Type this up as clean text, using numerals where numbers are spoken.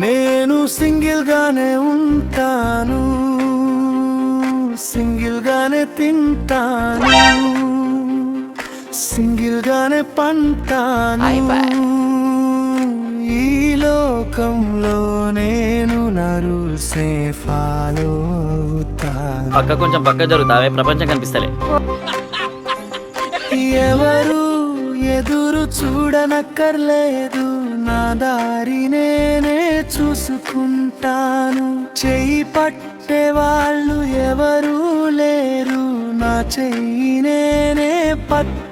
నేను సింగిల్ గానే ఉంటాను, సింగిల్ గానే తింటాను, సింగిల్ గానే పంటాను. ఈ లోకంలో నేను నా రూల్సే ఫాలో అవుతాను. పక్క కొంచెం పక్క జరుగుతావే, ప్రపంచం కనిపిస్తలే. ఎవరు ఎదురు చూడనక్కర్లేదు, నా దారి నేనే చూసుకుంటాను. చెయ్యి పట్టే వాళ్ళు ఎవరు లేరు, నా చెయ్యి నేనే పట్టు